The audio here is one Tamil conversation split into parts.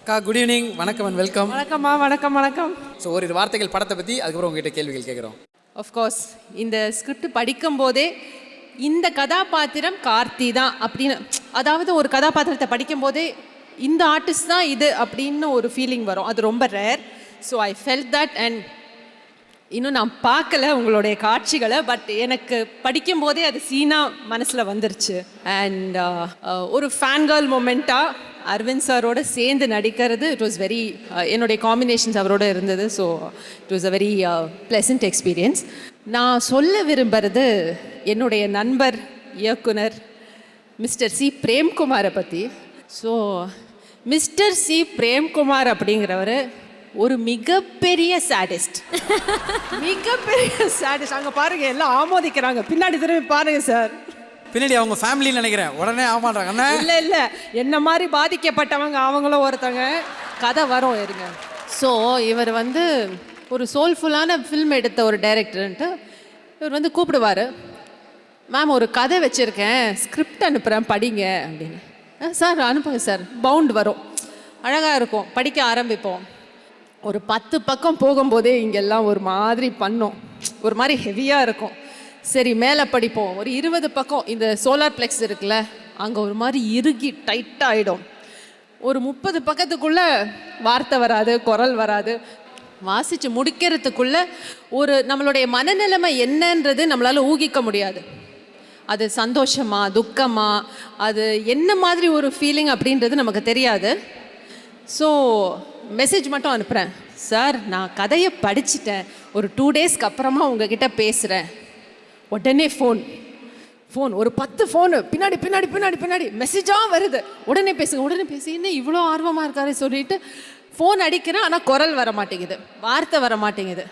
அக்கா குட் ஈவினிங், வணக்கம் அண்ட் வெல்கம். வணக்கம்மா. வணக்கம். ஸோ ஒரு வார்த்தைகள் படத்தை பற்றி, அதுக்கப்புறம் உங்ககிட்ட கேள்விகள் கேட்குறோம். ஆஃப்கோர்ஸ் இந்த ஸ்கிரிப்ட் படிக்கும்போதே இந்த கதாபாத்திரம் கார்த்தி தான் அப்படின்னு, அதாவது ஒரு கதாபாத்திரத்தை படிக்கும்போதே இந்த ஆர்டிஸ்ட் தான் இது அப்படின்னு ஒரு ஃபீலிங் வரும். அது ரொம்ப rare. So I felt that. And இன்னும் நான் பார்க்கல உங்களுடைய காட்சிகளை, பட் எனக்கு படிக்கும்போதே அது சீனாக மனசில் வந்துருச்சு. அண்ட் ஒரு ஃபேன் கேர்ள் மொமெண்ட்டாக அரவிந்த் சாரோட சேர்ந்து நடிக்கிறது, இட் வாஸ் வெரி, என்னுடைய காம்பினேஷன்ஸ் அவரோட இருந்தது. So it was a very pleasant experience. நான் சொல்ல விரும்புகிறது என்னுடைய நண்பர் இயக்குனர் மிஸ்டர் சி பிரேம்குமாரை பற்றி. ஸோ மிஸ்டர் சி பிரேம்குமார் அப்படிங்கிறவர் ஒரு மிகப்பெரிய சாடிஸ்ட். மிகப்பெரிய சாடிஸ்ட். அங்கே பாருங்கள், எல்லாம் ஆமோதிக்கிறாங்க. பின்னாடி திரும்பி பாருங்கள் சார். பின்னாடி அவங்க ஃபேமிலின்னு நினைக்கிறேன். உடனே ஆமாட்டாங்க. இல்லை என்ன மாதிரி பாதிக்கப்பட்டவங்க அவங்களும் ஒருத்தங்க. கதை வரும் இருங்க. ஸோ இவர் வந்து ஒரு சோல்ஃபுல்லான ஃபில்ம் எடுத்த ஒரு டைரக்டர்ன்ட்டு இவர் வந்து கூப்பிடுவார். மேம் ஒரு கதை வச்சுருக்கேன், ஸ்கிரிப்ட் அனுப்புகிறேன் படிங்க அப்படின்னு. சார் அனுப்புங்க சார். பவுண்ட் வரும், அழகாக இருக்கும், படிக்க ஆரம்பிப்போம். ஒரு 10 பக்கம் போகும்போதே இங்கெல்லாம் ஒரு மாதிரி பண்ணோம், ஒரு மாதிரி ஹெவியாக இருக்கும். சரி மேலே படிப்போம். ஒரு 20 பக்கம் இந்த சோலார் பிளெக்ஸ் இருக்குல்ல, அங்கே ஒரு மாதிரி இறுகி டைட்டாக ஆகிடும். ஒரு 30 பக்கத்துக்குள்ளே வார்த்தை வராது, குரல் வராது. வாசித்து முடிக்கிறதுக்குள்ளே ஒரு நம்மளுடைய மனநிலைமை என்னன்றது நம்மளால் ஊகிக்க முடியாது. அது சந்தோஷமா துக்கமா, அது என்ன மாதிரி ஒரு ஃபீலிங் அப்படின்றது நமக்கு தெரியாது. ஸோ மெசேஜ் மட்டும் அனுப்புகிறேன். சார் நான் கதையை படிச்சுட்டேன், ஒரு 2 டேஸ்க்கு அப்புறமா உங்ககிட்ட பேசுகிறேன். உடனே ஃபோன் ஒரு 10 ஃபோனு பின்னாடி மெசேஜாக வருது. உடனே பேசி என்ன இவ்வளோ ஆர்வமாக இருக்காரு சொல்லிட்டு ஃபோன் அடிக்கிறேன். ஆனால் குரல் வர மாட்டேங்குது, வார்த்தை வர மாட்டேங்குது.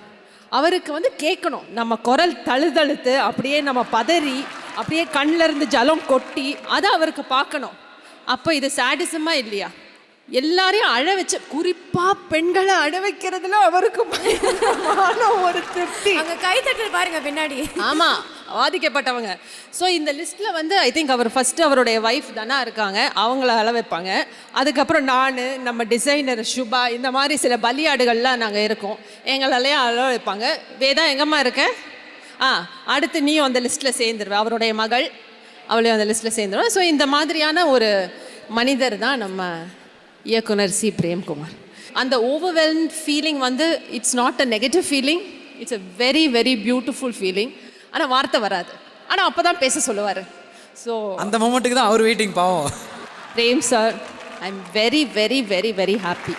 அவருக்கு வந்து கேட்கணும், நம்ம குரல் தழுதழுத்து அப்படியே நம்ம பதறி அப்படியே கண்ணில் இருந்து ஜலம் கொட்டி அதை அவருக்கு பார்க்கணும். அப்போ இது சாடிசமாக இல்லையா? எல்லாரையும் அழ வச்ச, குறிப்பாக பெண்களை அழ வைக்கிறதுல அவருக்கு ஒரு திருப்தி. அங்கே கைத்தட்டல் பாருங்க பின்னாடி. ஆமாம், பாதிக்கப்பட்டவங்க. ஸோ இந்த லிஸ்ட்டில் வந்து ஐ திங்க் அவர் ஃபஸ்ட்டு அவருடைய ஒய்ஃப் தானே இருக்காங்க, அவங்கள அழ வைப்பாங்க. அதுக்கப்புறம் நான், நம்ம டிசைனர் சுபா, இந்த மாதிரி சில பலியாடுகள்லாம் நாங்கள் இருக்கோம், எங்களாலேயும் அழ வைப்பாங்க. வேதா எங்கம்மா இருக்க? அடுத்து நீயும் அந்த லிஸ்ட்டில் சேர்ந்துருவேன். அவருடைய மகள், அவளையும் அந்த லிஸ்ட்டில் சேர்ந்துருவேன். ஸோ இந்த மாதிரியான ஒரு மனிதர் தான் நம்ம இயக்குனர் சி பிரேம்குமார். அந்த ஓவர்வெல்ம்ட் ஃபீலிங் வந்து it's not a negative feeling, it's a very very beautiful feeling. ஆனால் வார்த்தை வராது, ஆனால் அப்போ தான் பேச சொல்லுவார். ஸோ அந்த மொமெண்ட்டுக்கு தான் அவர் வெயிட்டிங். பாவம் Prem sir, I am very very very very happy.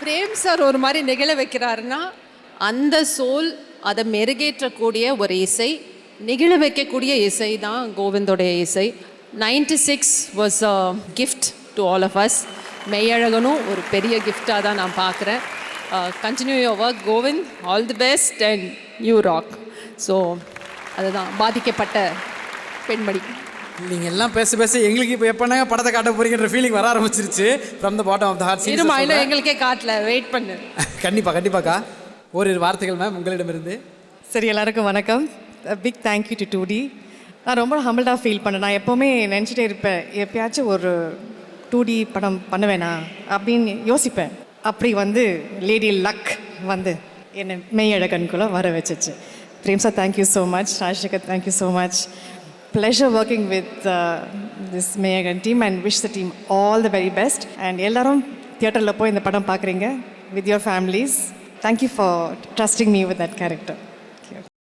Prem sir ஒரு மாதிரி நிகழ வைக்கிறாருன்னா அந்த சோல், அதை மெருகேற்றக்கூடிய ஒரு இசை, நிகழ வைக்கக்கூடிய இசை தான் கோவிந்தோடைய இசை. 96 was a gift to all of us. மெய்யழகனும் ஒரு பெரிய கிஃப்டாக தான் நான் பார்க்குறேன். Continue your work Govind, all the best and you rock. So அதுதான் பாதிக்கப்பட்ட பெண்மணி. நீங்கள் எல்லாம் பேச எங்களுக்கு இப்போ எப்போனாங்க படத்தை காட்ட போறீங்கன்ற ஃபீலிங் வர ஆரம்பிச்சிருச்சு. From the bottom of the heart. இருமா, இல்லை எங்களுக்கே காட்டல, வெயிட் பண்ணு. கண்டிப்பாக்கா ஒரு வார்த்தைகள் மேம் உங்களிடமிருந்து. சரி, எல்லாருக்கும் வணக்கம். Big thank you to 2D. நான் ரொம்ப ஹம்பிள்டாக ஃபீல் பண்ணேன். நான் எப்போவுமே நினச்சிட்டே இருப்பேன், எப்பயாச்சும் ஒரு 2D படம் பண்ணுவேனா அப்படின்னு யோசிப்பேன். அப்படி வந்து லேடி லக் வந்து என்னை மெய்யழகனுக்குள்ளே வர வச்சிச்சு. Prem sir, thank you so much. Rajasekar, thank you so much. Pleasure working with this Meyagan team and wish the team all the very best. And எல்லாரும் தியேட்டரில் போய் இந்த படம் பார்க்குறீங்க with your families. Thank you for trusting me with that character.